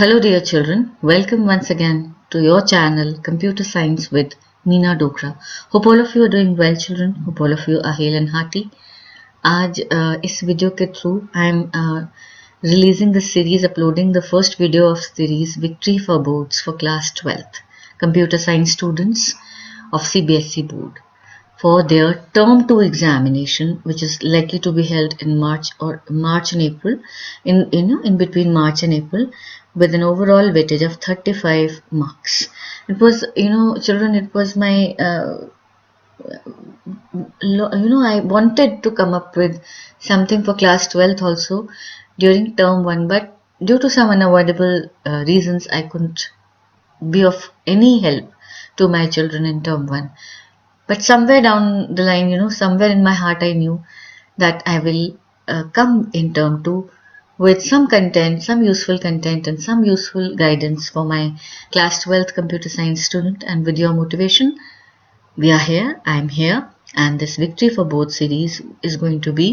Hello, dear children. Welcome once again to your channel, Computer Science with Meena Dokra. Hope all of you are doing well, children. Hope all of you are hale and hearty. आज इस video के through I am releasing the series, uploading the first video of series Victory for Boards for class 12th computer science students of CBSE board for their term 2 examination, which is likely to be held in March and April, in between March and April, with an overall weightage of 35 marks. It was, children, it was my I wanted to come up with something for class 12th also during term 1, but due to some unavoidable reasons I couldn't be of any help to my children in term 1. But somewhere down the line, somewhere in my heart I knew that I will come in term 2 with some content, some useful content and some useful guidance for my class 12th computer science student. And with your motivation, we are here, I am here, and this Victory for Both series is going to be,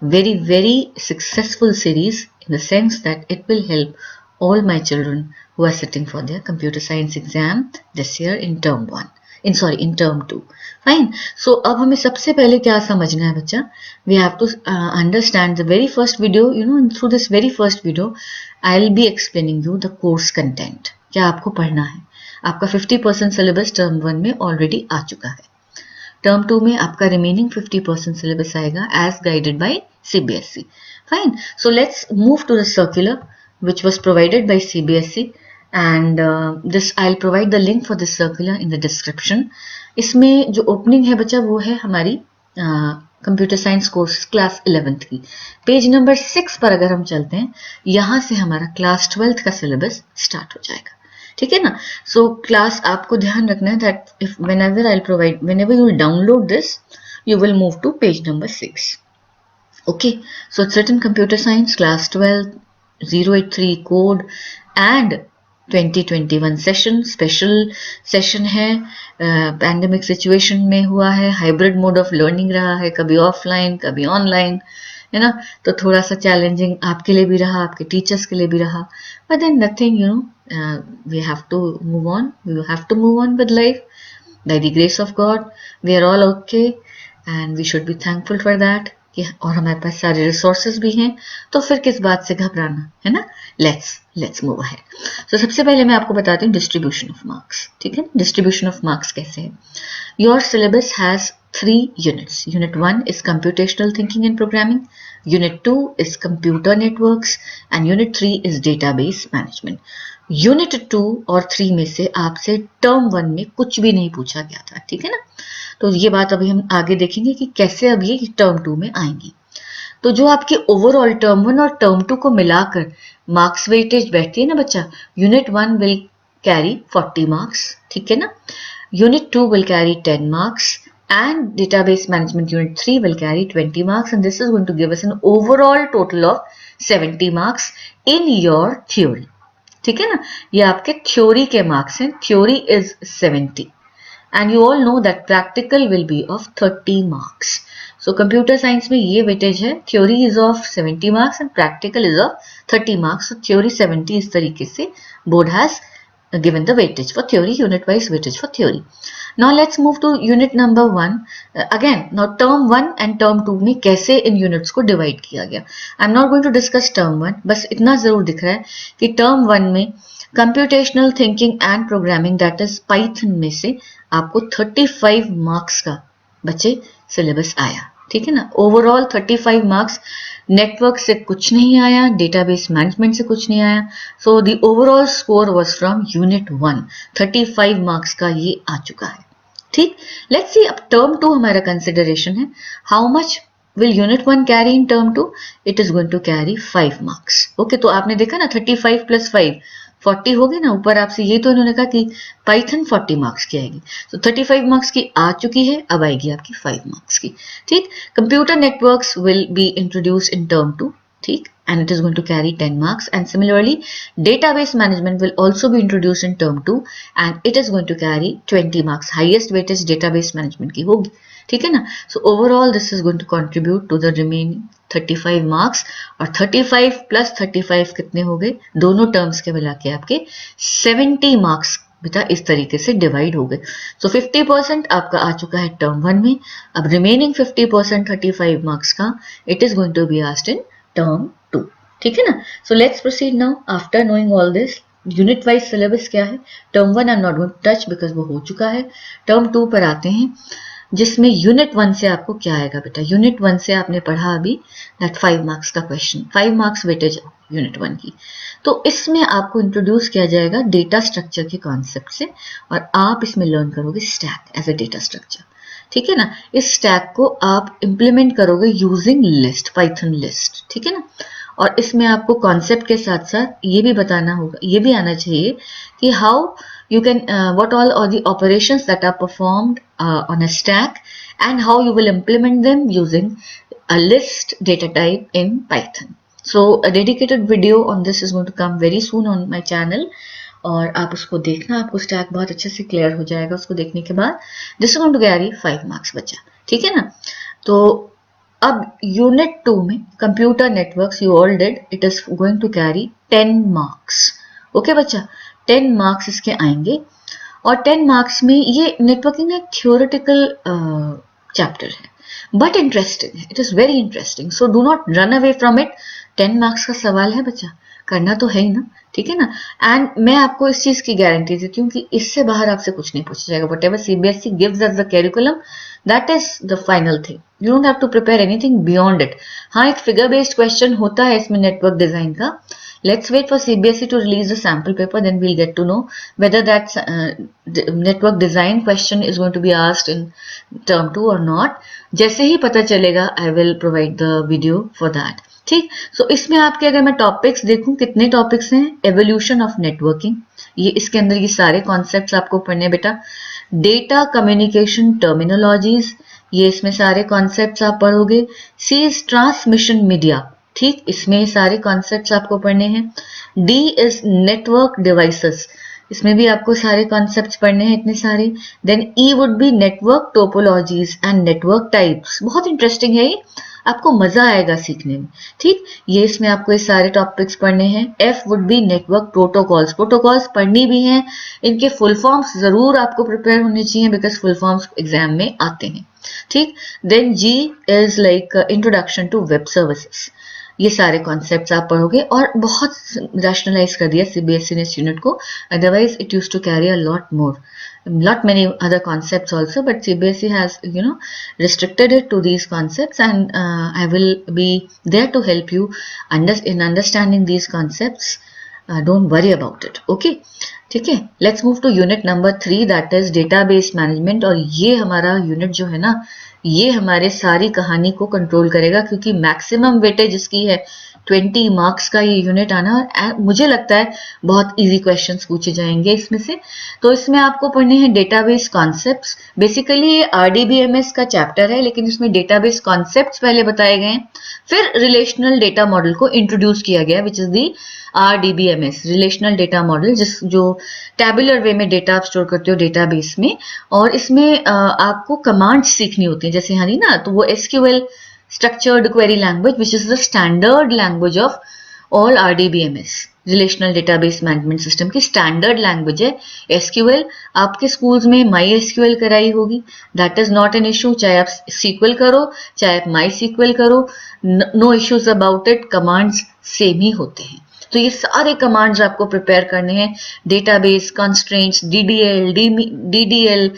very, very successful series in the sense that it will help all my children who are sitting for their computer science exam this year in term 1. in term 2. Fine. So अब हमें सबसे पहले क्या समझना है बच्चा? We have to understand the very first video. Through this very first video, I'll be explaining you the course content. क्या आपको पढ़ना है? आपका 50% सिलेबस टर्म 1 में ऑलरेडी आ चुका है. टर्म 2 में आपका रिमेनिंग 50% सिलेबस आएगा as guided by CBSE. Fine. So let's move to the circular which was provided by CBSE. And this I'll provide the link for this circular in the description. इसमें जो opening है बच्चा वो है हमारी computer science course class 11th की. Page number 6 पर अगर हम चलते हैं, यहाँ से हमारा क्लास 12th का सिलेबस स्टार्ट हो जाएगा. ठीक है ना? सो क्लास आपको ध्यान रखना है that if whenever you will download this, you will move to page number 6. Okay, so it's written computer science class 12 083 code and 2021 session special session है. पैंडेमिक सिचुएशन में हुआ है, हाइब्रिड मोड ऑफ लर्निंग रहा है, कभी offline कभी online, है ना? तो थोड़ा सा चैलेंजिंग आपके लिए भी रहा, आपके टीचर्स के लिए भी रहा. But then nothing, we have to move on with life by the grace of God. We are all okay and we should be thankful for that. और हमारे पास सारे रिसोर्सेज भी हैं, तो फिर किस बात से घबराना, है ना? Let's move ahead. तो सबसे पहले मैं आपको बताती हूँ डिस्ट्रीब्यूशन ऑफ मार्क्स. ठीक है, डिस्ट्रीब्यूशन ऑफ मार्क्स कैसे है? Your syllabus has 3 units. Unit 1 is computational thinking and programming, unit 2 is computer networks and unit 3 is database management. Unit 2 और 3 में से आपसे टर्म 1 में कुछ भी नहीं पूछा गया था. ठीक है ना? तो ये बात अभी हम आगे देखेंगे कि कैसे अब ये टर्म 2 में आएंगी. तो जो आपके ओवरऑल टर्म 1 और टर्म 2 को मिलाकर मार्क्स वेटेज बैठती है ना बच्चा, यूनिट 1 विल कैरी 40 मार्क्स. ठीक है ना? Unit 2 will carry 10 marks and database management unit 3 will carry 20 marks, and this is going to give us an overall total of 70 marks in your theory. ठीक है ना? ये आपके थ्योरी के marks हैं. Theory is 70 and you all know that practical will be of 30 marks. So computer science में ये weightage है, theory is of 70 marks and practical is of 30 marks. So theory 70 इस तरीके से board has given the weightage for theory, unit wise weightage for theory. Now let's move to unit number 1. Again, now term 1 and term 2 में कैसे इन units को divide किया गया. I'm not going to discuss term 1, बस इतना जरूर दिख रहा है कि term 1 में computational thinking and programming that is Python में से आपको 35 मार्क्स का बच्चे सिलेबस आया. ठीक है ना? Overall 35 marks. नेटवर्क से कुछ नहीं आया, डेटाबेस मैनेजमेंट से कुछ नहीं आया. So the overall score was from unit 1. 35 marks का ये आ चुका है. ठीक, लेट्स सी अब टर्म 2 हमारा कंसिडरेशन है. How much will unit 1 carry in term 2? It is going to carry 5 marks. Okay, तो आपने देखा ना 35 plus 5 40 हो गए ना. ऊपर आपसे ये तो इन्होंने कहा कि पाइथन 40 मार्क्स की आएगी. तो 35 मार्क्स की आ चुकी है, अब आएगी आपकी 5 मार्क्स की. ठीक, computer networks will be introduced in term 2. ठीक, and it is going to carry 10 marks. And similarly, database management will also be introduced in term 2 and it is going to carry 20 marks. Highest weightage database management की होगी, ठीक है ना. So overall this is going to contribute to the remaining 35 marks और 35 plus 35 कितने हो गए दोनों टर्म्स के मिला के आपके 70 मार्क्स बेटा इस तरीके से डिवाइड हो गए. सो 50% आपका आ चुका है टर्म 1 में. अब रिमेनिंग 50% 35 मार्क्स का it is going to be asked in term 2, ठीक है ना. So let's proceed now. After knowing all this, unit wise syllabus क्या है. Term 1 I am not going to touch because वो हो चुका है. टर्म 2 पर आते हैं जिसमें यूनिट 1 से आपको क्या आएगा बेटा. यूनिट 1 से आपने पढ़ा अभी दैट 5 मार्क्स का क्वेश्चन, 5 मार्क्स वेटेज यूनिट 1 की. तो इसमें आपको इंट्रोड्यूस किया जाएगा डेटा स्ट्रक्चर के कॉन्सेप्ट से और आप इसमें लर्न करोगे stack as a data structure, ठीक है ना. इस स्टैक को आप इंप्लीमेंट करोगे यूजिंग लिस्ट, पाइथन लिस्ट, ठीक है ना. और इसमें आपको कॉन्सेप्ट के साथ साथ ये भी बताना होगा, ये भी आना चाहिए कि how you can what all are the operations that are performed on a stack and how you will implement them using a list data type in Python. So a dedicated video on this is going to come very soon on my channel और आप उसको देखना, आपको stack बहुत अच्छे से clear हो जाएगा उसको देखने के बाद. This is going to carry 5 marks बच्चा, ठीक है ना. तो अब यूनिट 2 में computer networks you all did, it is going to carry 10 marks. Okay बच्चा, 10 मार्क्स इसके आएंगे और 10 मार्क्स में ये नेटवर्किंग एक थ्योरेटिकल चैप्टर है बट इंटरेस्टिंग है. It is very interesting, so do not run away from it. 10 marks का सवाल है बच्चा, करना तो है ही ना, ठीक है ना. एंड मैं आपको इस चीज की गारंटी देती हूँ कि इससे बाहर आपसे कुछ नहीं पूछा जाएगा. Whatever CBSE gives us the curriculum that is the final thing. You don't have to prepare anything beyond it. हाँ, एक फिगर बेस्ड क्वेश्चन होता है इसमें नेटवर्क डिजाइन का. Let's wait for CBSE to release the sample paper, then we'll get to know whether that network design question is going to be asked in term 2 or not. जैसे ही पता चलेगा I will provide the video for that. ठीक. So इसमें आपके अगर मैं topics देखूं कितने टॉपिक्स हैं. एवोल्यूशन ऑफ नेटवर्किंग, ये इसके अंदर ये सारे कॉन्सेप्ट्स आपको पढ़ने बेटा. डेटा कम्युनिकेशन टर्मिनोलॉजीज, ये इसमें सारे कॉन्सेप्ट्स आप पढ़ोगे. सी इज ट्रांसमिशन मीडिया, ठीक, इसमें सारे कॉन्सेप्ट्स आपको पढ़ने हैं. डी इज नेटवर्क डिवाइसेस, इसमें भी आपको सारे कॉन्सेप्ट्स पढ़ने हैं इतने सारे. Then E would be network topologies and network types. बहुत इंटरेस्टिंग है ये, आपको मजा आएगा सीखने में, ठीक. ये इसमें आपको ये सारे टॉपिक्स पढ़ने हैं. F would be network protocols, protocols पढ़नी भी हैं, इनके फुल फॉर्म्स जरूर आपको प्रिपेयर होने चाहिए बिकॉज फुल फॉर्म्स एग्जाम में आते हैं, ठीक. Then G is like introduction to web services. ये सारे कॉन्सेप्ट्स आप पढ़ोगे और बहुत रैशनलाइज कर दिया सीबीएसई ने इस यूनिट को. Otherwise it used to carry a lot many other concepts also, but CBSE has restricted it to these concepts and I will be there to help you in understanding these concepts. Don't worry about it, okay. ठीक है, let's move to unit number 3 that is database management. और ये हमारा unit जो है ना, ये हमारे सारी कहानी को कंट्रोल करेगा क्योंकि मैक्सिमम वेटेज इसकी है 20 मार्क्स का ये यूनिट आना. और मुझे लगता है बहुत इजी क्वेश्चंस पूछे जाएंगे इसमें से. तो इसमें आपको पढ़ने हैं डेटाबेस कॉन्सेप्ट्स. बेसिकली ये आरडीबीएमएस का चैप्टर है लेकिन इसमें डेटाबेस कॉन्सेप्ट्स पहले बताए गए हैं, फिर रिलेशनल डेटा मॉडल को इंट्रोड्यूस किया गया which is the RDBMS, relational data model, जो टैबुलर वे में डेटा आप स्टोर करते हो डेटाबेस में. और इसमें आपको कमांड्स सीखनी होती हैं जैसे यहाँ ना, तो वो SQL structured query language which is the standard language of all RDBMS, relational database management system की स्टैंडर्ड लैंग्वेज है SQL. आपके स्कूल्स में MySQL कराई होगी, that is not an issue. चाहे आप SQL करो चाहे आप MySQL करो, no issues about it, commands same ही होते हैं. तो ये सारे कमांड्स आपको प्रिपेयर करने हैं. Database constraints, DDL, DDL,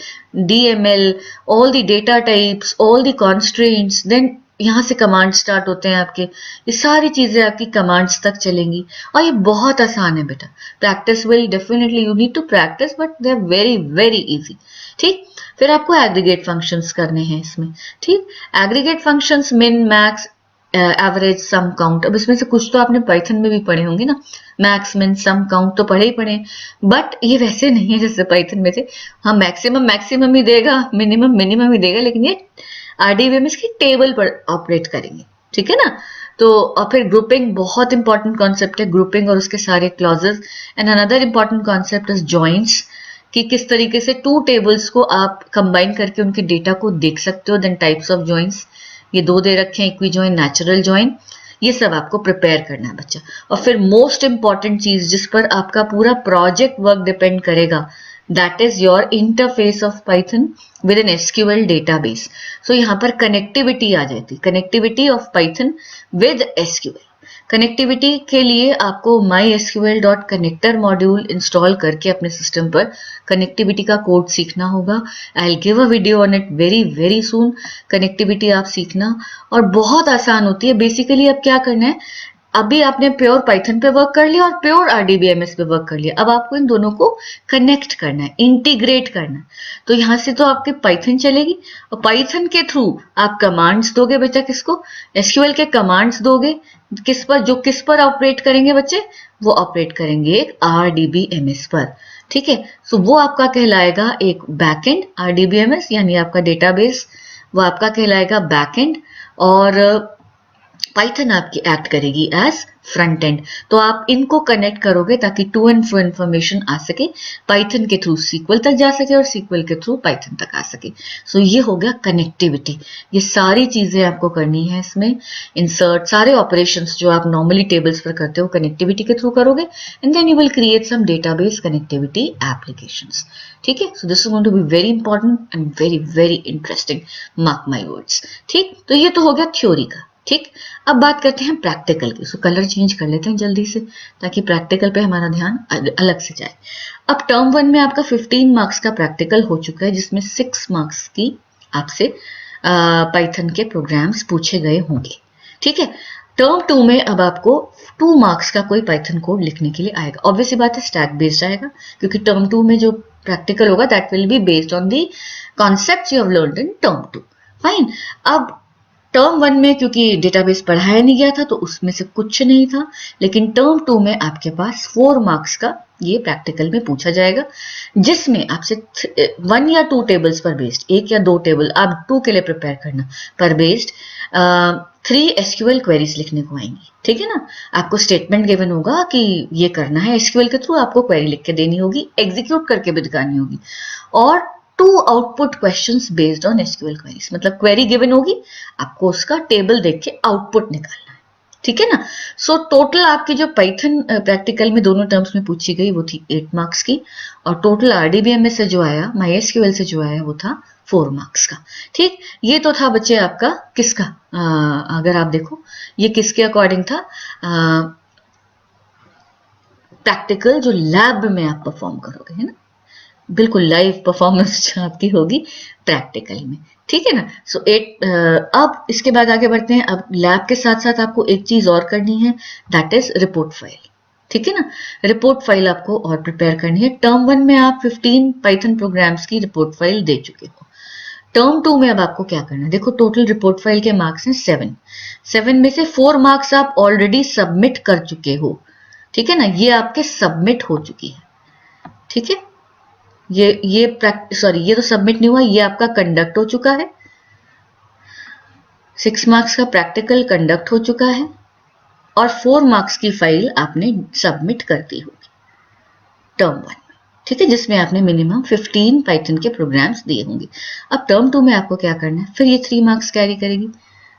DML, all the data types, all the constraints. Then यहाँ से कमांड स्टार्ट होते हैं आपके. ये सारी चीजें आपकी कमांड्स तक चलेंगी और ये बहुत आसान है बेटा. Practice will definitely, you need to practice but they are very very easy, ठीक. फिर आपको एग्रीगेट फंक्शंस करने हैं इसमें, ठीक. Aggregate functions, min, max, average, sum, count. अब इसमें से कुछ तो आपने पाइथन में भी पढ़े होंगे ना, मैक्स, मिन, सम, काउंट तो पढ़े ही पढ़े, बट ये वैसे नहीं है जैसे पाइथन में थे. हाँ, मैक्सिमम ही देगा, मिनिमम ही देगा, लेकिन ये RDBMS की टेबल पर ऑपरेट करेंगे, ठीक है ना। तो और फिर ग्रुपिंग बहुत इंपॉर्टेंट कॉन्सेप्ट है, ग्रुपिंग और उसके सारे clauses. And another important concept is joints, कि किस तरीके से टू टेबल्स को आप कंबाइन करके उनके डेटा को देख सकते हो। देन टाइप्स ऑफ जॉइंट्स, ये दो दे रखे हैं, इक्वी जॉइन, नेचुरल जॉइन, ये सब आपको प्रिपेयर करना है बच्चा। और फिर मोस्ट इंपॉर्टेंट चीज जिस पर आपका पूरा प्रोजेक्ट वर्क डिपेंड करेगा, that is your interface of Python with an SQL database. So यहां पर कनेक्टिविटी आ जाती, connectivity of Python with SQL. Connectivity के लिए आपको mysql.connector मॉड्यूल इंस्टॉल करके अपने सिस्टम पर कनेक्टिविटी का कोड सीखना होगा। I will give a video on it very very soon. Connectivity आप सीखना, और बहुत आसान होती है। बेसिकली अब क्या करना है, अभी आपने प्योर पाइथन पे वर्क कर लिया और प्योर RDBMS पे वर्क कर लिया, अब आपको इन दोनों को कनेक्ट करना है, इंटीग्रेट करना है। तो यहां से तो आपके पाइथन चलेगी, और पाइथन के थ्रू आप कमांड्स दोगे बच्चा, किसको, एसक्यूएल के कमांड्स दोगे, किस पर, जो किस पर ऑपरेट करेंगे बच्चे, वो ऑपरेट करेंगे एक RDBMS पर। ठीक है, सो वो आपका कहलाएगा एक बैकएंड RDBMS, यानी आपका डेटाबेस, वो आपका कहलाएगा बैकएंड, और पाइथन आपकी एक्ट करेगी एज फ्रंट एंड। तो आप इनको कनेक्ट करोगे ताकि टू एंड फ्रो इंफॉर्मेशन आ सके, पाइथन के थ्रू सीक्वल तक जा सके और सीक्वल के थ्रू पाइथन तक आ सके। सो ये हो गया कनेक्टिविटी। ये सारी चीजें आपको करनी है इसमें, इंसर्ट, सारे ऑपरेशंस जो आप नॉर्मली टेबल्स पर करते हो कनेक्टिविटी के थ्रू करोगे, and then you will create some database connectivity applications. ठीक है, so this is going to be very important and very very interesting, mark my words. ठीक, तो ये तो हो गया थ्योरी का। ठीक, अब बात करते हैं प्रैक्टिकल की। सो कलर चेंज कर लेते हैं जल्दी से, ताकि प्रैक्टिकल पे हमारा ध्यान अलग से जाए। अब टर्म 1 में आपका 15 मार्क्स का प्रैक्टिकल हो चुका है, जिसमें 6 मार्क्स की आपसे पाइथन के प्रोग्राम्स पूछे गए होंगे। ठीक है, टर्म 2 में अब आपको 2 मार्क्स का कोई पाइथन कोड लिखने के लिए आएगा। ऑब्वियसली बात है, स्टैक बेस्ड आएगा, क्योंकि टर्म 2 में जो प्रैक्टिकल होगा that will be based on the concept you have learned in term 2। Fine. अब टर्म 1 में क्योंकि डेटाबेस पढ़ाया नहीं गया था तो उसमें से कुछ नहीं था, लेकिन टर्म 2 में आपके पास 4 मार्क्स का ये प्रैक्टिकल में पूछा जाएगा, जिसमें आपसे 1 या 2 टेबल्स पर बेस्ड, 1 या 2 टेबल आप 2 के लिए प्रिपेयर करना, पर बेस्ड 3 एसक्यूएल क्वेरीज लिखने को आएंगी। ठीक है ना, आपको स्टेटमेंट गिवन होगा कि ये करना है, एसक्यूएल के थ्रू आपको क्वेरी लिख के देनी होगी, एग्जीक्यूट करके भी दिखानी होगी, और 2 output questions based on SQL queries. मतलब क्वेरी गिवन होगी, आपको उसका टेबल देख के आउटपुट निकालना है। ठीक है ना। सो टोटल आपकी जो पाइथन प्रैक्टिकल में दोनों टर्म्स में पूछी गई वो थी 8 मार्क्स की, और टोटल RDBMS से जो आया, MySQL से जो आया, वो था 4 मार्क्स का। ठीक, ये तो था बच्चे आपका किसका, अगर आप देखो ये किसके अकॉर्डिंग था, प्रैक्टिकल जो लैब में आप परफॉर्म करोगे, है ना, बिल्कुल लाइव परफॉर्मेंस आपकी होगी प्रैक्टिकल में। ठीक है ना। सो अब इसके बाद आगे बढ़ते हैं। अब लैब के साथ साथ आपको एक चीज और करनी है, दैट इज रिपोर्ट फाइल। ठीक है ना, रिपोर्ट फाइल आपको और प्रिपेयर करनी है। टर्म 1 में आप 15 पाइथन प्रोग्राम्स की रिपोर्ट फाइल दे चुके हो। टर्म 2 में अब आपको क्या करना है, देखो टोटल रिपोर्ट फाइल के मार्क्स हैं 7 में से 4 मार्क्स आप ऑलरेडी सबमिट कर चुके हो। ठीक है ना, ये आपके सबमिट हो चुकी है। ठीक है, ये तो सबमिट नहीं हुआ, ये आपका कंडक्ट हो चुका है। 6 मार्क्स का प्रैक्टिकल कंडक्ट हो चुका है, और 4 मार्क्स की फाइल आपने सबमिट कर दी होगी टर्म 1 में। ठीक है, जिसमें आपने मिनिमम 15 पाइथन के प्रोग्राम्स दिए होंगे। अब टर्म 2 में आपको क्या करना है, फिर ये 3 मार्क्स कैरी करेगी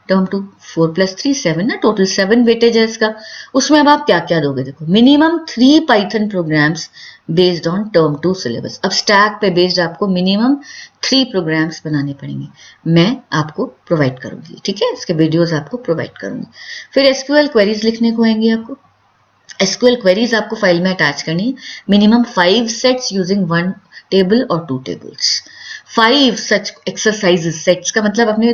टर्म 2, 4 + 3 7 ना, टोटल 7 वेटेज है इसका। उसमें अब आप क्या क्या दोगे, देखो minimum 3 python programs based on term 2 syllabus. अब स्टैक पे बेस्ड आपको मिनिमम 3 प्रोग्राम्स बनाने पड़ेंगे, मैं आपको प्रोवाइड करूंगी। ठीक है, इसके वीडियोस आपको प्रोवाइड करूंगी। फिर एसक्यूएल क्वेरीज लिखने को आएंगी आपको। एसक्यूएल क्वेरीज आपको फाइल में अटैच करनी है, मिनिमम 5 सेट्स यूजिंग 1 टेबल और 2 टेबल्स। 5 सच एक्सरसाइजेस, सेट्स का मतलब अपने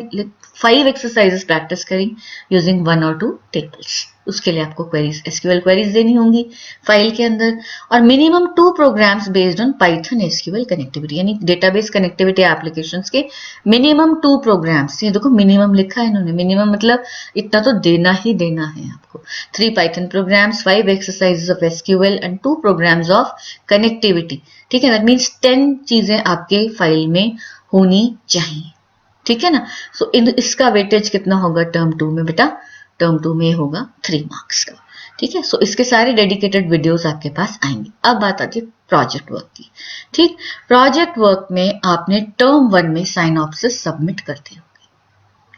5 एक्सरसाइजेस प्रैक्टिस करें यूजिंग 1 और 2 टेबल्स। उसके लिए आपको क्वेरीज, एसक्यूएल क्वेरीज देनी होंगी फाइल के अंदर, और minimum 2 programs based on python SQL connectivity, यानी डेटाबेस कनेक्टिविटी एप्लीकेशंस के मिनिमम 2 प्रोग्राम्स। ये देखो मिनिमम लिखा है इन्होंने, मिनिमम मतलब इतना तो देना ही देना है आपको। 3 python programs, 5 exercises of SQL and 2 programs of connectivity. ठीक है, दैट मीन्स 10 चीजें आपके फाइल में होनी चाहिए। ठीक है ना। सो इसका वेटेज कितना होगा टर्म 2 में बेटा, टर्म 2 में होगा 3 मार्क्स का। ठीक है, सो इसके सारे डेडिकेटेड वीडियोस आपके पास आएंगे। अब बात आती है प्रोजेक्ट वर्क की। ठीक, प्रोजेक्ट वर्क में आपने टर्म 1 में साइनॉप्सिस सबमिट करते होंगे,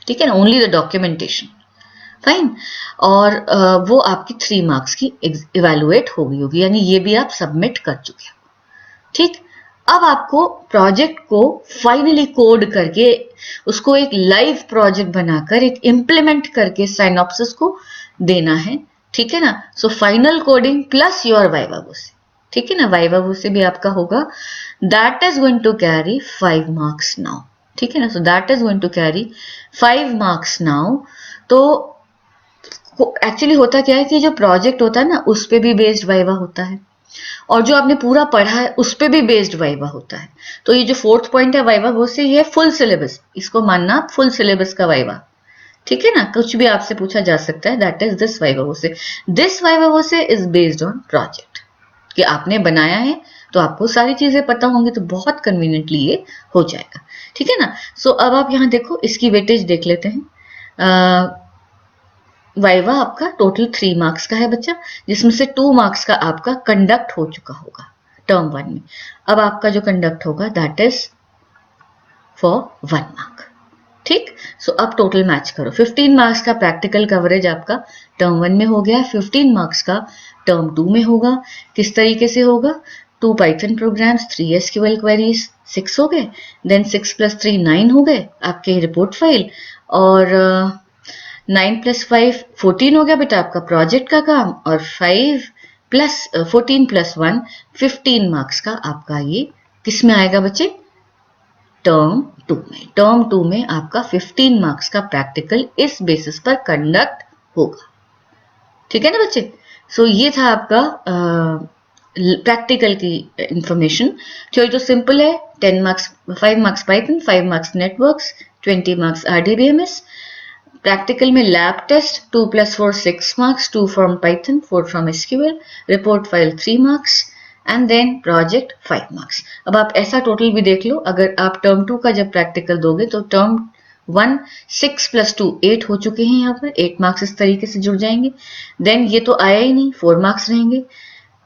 ठीक है ना, ओनली द डॉक्यूमेंटेशन, फाइन। और वो आपकी 3 मार्क्स की इवेलुएट हो गई होगी, यानी ये भी आप सबमिट कर चुके हो। ठीक, अब आपको प्रोजेक्ट को फाइनली कोड करके उसको एक लाइव प्रोजेक्ट बनाकर एक इम्प्लीमेंट करके साइनॉप्सिस को देना है, ठीक है ना। So final coding plus your viva voce, ठीक है ना, वाइवा वोसे भी आपका होगा। That is going to carry 5 marks now, ठीक है ना। So that is going to carry 5 marks now. तो एक्चुअली होता क्या है कि जो प्रोजेक्ट होता है ना उस पे भी बेस्ड वाइवा होता है, और जो आपने पूरा पढ़ा है उस पे भी बेस्ड वाइवा होता है। तो ये जो 4th पॉइंट है वाइवा वो से, ये फुल सिलेबस, इसको मानना फुल सिलेबस का वाइवा, ठीक है ना। कुछ भी आपसे पूछा जा सकता है, दैट इज दिस वाइवा वो से। दिस वाइवा वो से इज बेस्ड ऑन प्रोजेक्ट कि आपने बनाया है तो आपको सारी चीजें पता होंगी, तो बहुत कन्वीनियंटली ये हो जाएगा, ठीक है ना। सो अब आप यहाँ देखो, इसकी वेटेज देख लेते हैं। वाइवा आपका टोटल 3 मार्क्स का है बच्चा, जिसमें से 2 मार्क्स का आपका कंडक्ट हो चुका होगा टर्म 1 में। अब आपका जो कंडक्ट होगा दैट इज फॉर 1 मार्क, ठीक। सो अब टोटल मैच करो, 15 मार्क्स का प्रैक्टिकल कवरेज आपका टर्म 1 में हो गया, 15 मार्क्स का टर्म 2 में होगा। किस तरीके से होगा, 2 पाइथन प्रोग्राम्स, 3 एसक्यूएल क्वेरीज, 6 हो गए, देन 6 + 3 9 हो गए आपके रिपोर्ट फाइल, और 9 + 5 14 हो गया बेटा आपका प्रोजेक्ट का काम, और 14 + 1 15 मार्क्स का आपका ये किस में आएगा बच्चे, टर्म 2 में। टर्म 2 में आपका 15 मार्क्स का प्रैक्टिकल इस बेसिस पर कंडक्ट होगा, ठीक है ना बच्चे। सो ये था आपका प्रैक्टिकल की इंफॉर्मेशन। थ्योरी तो सिंपल है, 10 marks, 5 marks Python, 5 marks networks, 20 marks RDBMS. Practical में lab test 2 + 4 6 marks, 2 from Python, 4 from SQL, report file 3 marks, and then project 5 marks. अब आप ऐसा टोटल भी देख लो, अगर आप टर्म 2 का जब प्रैक्टिकल दोगे तो टर्म 1 6 + 2 8 हो चुके हैं, यहाँ पर 8 मार्क्स इस तरीके से जुड़ जाएंगे। देन ये तो आया ही नहीं, 4 मार्क्स रहेंगे।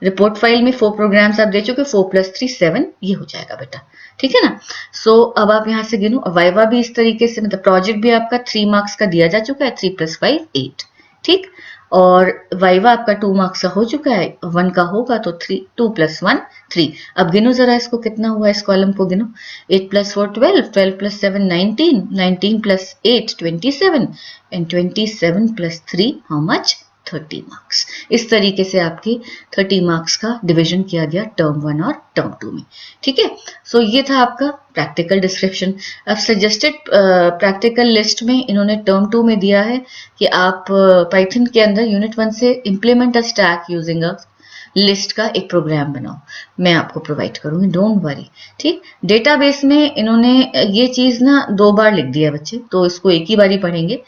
रिपोर्ट फाइल में 4 प्रोग्राम्स आप दे चुके, 4 + 3 7, ये हो जाएगा बेटा, ठीक है ना। सो अब आप यहाँ से गिनो, वाइवा भी इस तरीके से, मतलब प्रोजेक्ट भी आपका 3 मार्क्स का दिया जा चुका है, 3 + 5 8, ठीक। और वाइवा आपका 2 मार्क्स का हो चुका है, 1 का होगा तो 2 + 1 3। अब गिनो जरा इसको कितना हुआ, इस कॉलम को गिनो, 8 + 4 12, 12 + 7 19, 19 + 8 27, एंड 27 + 3 हाउ मच, 30 मार्क्स। इस तरीके से आपकी 30 मार्क्स का डिवीजन किया गया टर्म 1 और टर्म 2 में, ठीक है। सो ये था आपका प्रैक्टिकल डिस्क्रिप्शन। अब सजेस्टेड प्रैक्टिकल लिस्ट में इन्होंने टर्म 2 में दिया है कि आप पाइथन के अंदर यूनिट 1 से implement a stack using a list का एक प्रोग्राम बनाओ, मैं आपको प्रोवाइड करूंगी, डोंट वरी, ठीक। डेटाबेस में इन्होंने ये चीज ना 2 बार लिख दिया बच्चे, तो इसको एक ही बार ही पढ़ेंगे।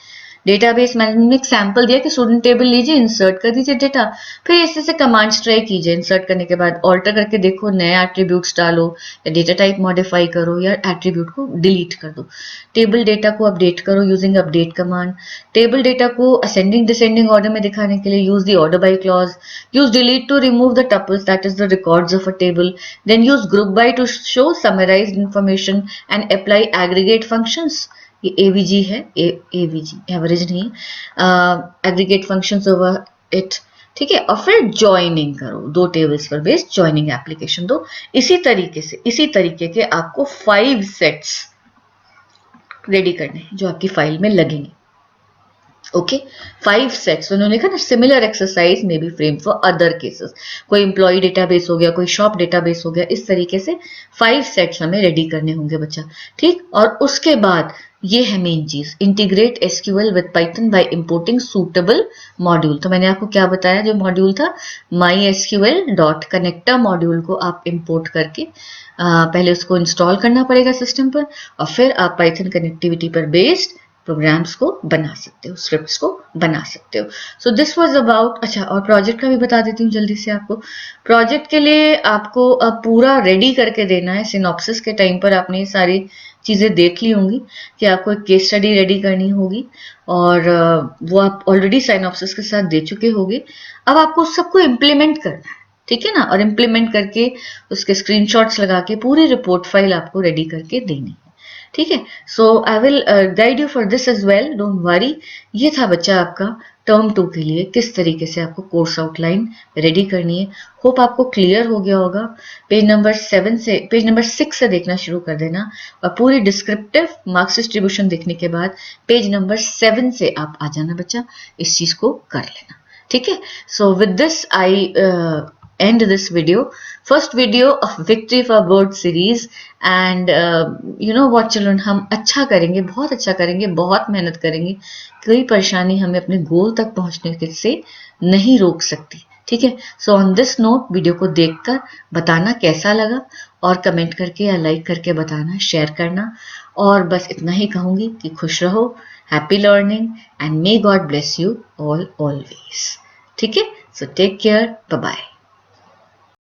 डेटाबेस मैनेजमेंट में एक सैंपल दिया कि स्टूडेंट टेबल लीजिए, इंसर्ट कर दीजिए डेटा, फिर ऐसे से कमांड्स ट्राई कीजिए, इंसर्ट करने के बाद ऑल्टर करके देखो, नए एट्रीब्यूट्स डालो, या डेटा टाइप मॉडिफाई करो, या एट्रीब्यूट को डिलीट कर दो। टेबल डेटा को अपडेट करो using update command. Table data को असेंडिंग डिसेंडिंग ऑर्डर में दिखाने के लिए use the order by clause. Use delete to remove the tuples, that is the records of a table. Then use group by to show summarized information and apply aggregate functions. ये AVG है, AVG average नहीं, aggregate functions over it, ठीक है। और फिर joining करो, 2 tables पर based joining application दो। इसी तरीके के आपको 5 सेट्स रेडी करने हैं जो आपकी फाइल में लगेंगे, ओके। 5 सेट्स उन्होंने लिखा ना, similar exercise may be frame for other cases. कोई एम्प्लॉय डेटाबेस हो गया, कोई शॉप डेटाबेस हो गया, इस तरीके से 5 सेट्स हमें रेडी करने होंगे बच्चा, ठीक। और उसके बाद ये है मेन चीज, integrate SQL with python by importing suitable module. तो मैंने आपको क्या बताया, जो मॉड्यूल था mysql.connector मॉड्यूल को आप इंपोर्ट करके पहले उसको इंस्टॉल करना पड़ेगा सिस्टम पर, और फिर आप पाइथन कनेक्टिविटी पर बेस्ड प्रोग्राम्स को बना सकते हो, स्क्रिप्ट्स को बना सकते हो। सो दिस वाज अबाउट, अच्छा और प्रोजेक्ट का भी बता देती हूँ जल्दी से आपको। प्रोजेक्ट के लिए आपको अब पूरा रेडी करके देना है, सिनॉप्सिस के टाइम पर आपने सारी चीज़ें देख ली होंगी कि आपको एक केस स्टडी रेडी करनी होगी और वो आप ऑलरेडी साइनॉप्सिस के साथ दे चुके होंगे। अब आपको उस सबको इम्प्लीमेंट करना है, ठीक है ना, और इम्प्लीमेंट करके उसके स्क्रीनशॉट्स लगा के पूरी रिपोर्ट फाइल आपको रेडी करके देनी है, ठीक है। So I will guide you for this as well, don't worry. ये था बच्चा आपका टर्म 2 के लिए किस तरीके से आपको कोर्स आउटलाइन रेडी करनी है। होप आपको क्लियर हो गया होगा। पेज नंबर 6 से देखना शुरू कर देना और पूरी डिस्क्रिप्टिव मार्क्स डिस्ट्रीब्यूशन देखने के बाद पेज नंबर 7 से आप आ जाना बच्चा, इस चीज को कर लेना, ठीक है। So with this I end this video, first video of victory for board series, and you know what children, हम अच्छा करेंगे, बहुत अच्छा करेंगे, बहुत मेहनत करेंगे, कोई परेशानी हमें अपने गोल तक पहुंचने से नहीं रोक सकती, ठीक है। So on this note video को देखकर बताना कैसा लगा और कमेंट करके या लाइक करके बताना, शेयर करना, और बस इतना ही कहूंगी कि खुश रहो, happy learning, and may God bless you all always, ठीक है। So take care, bye bye.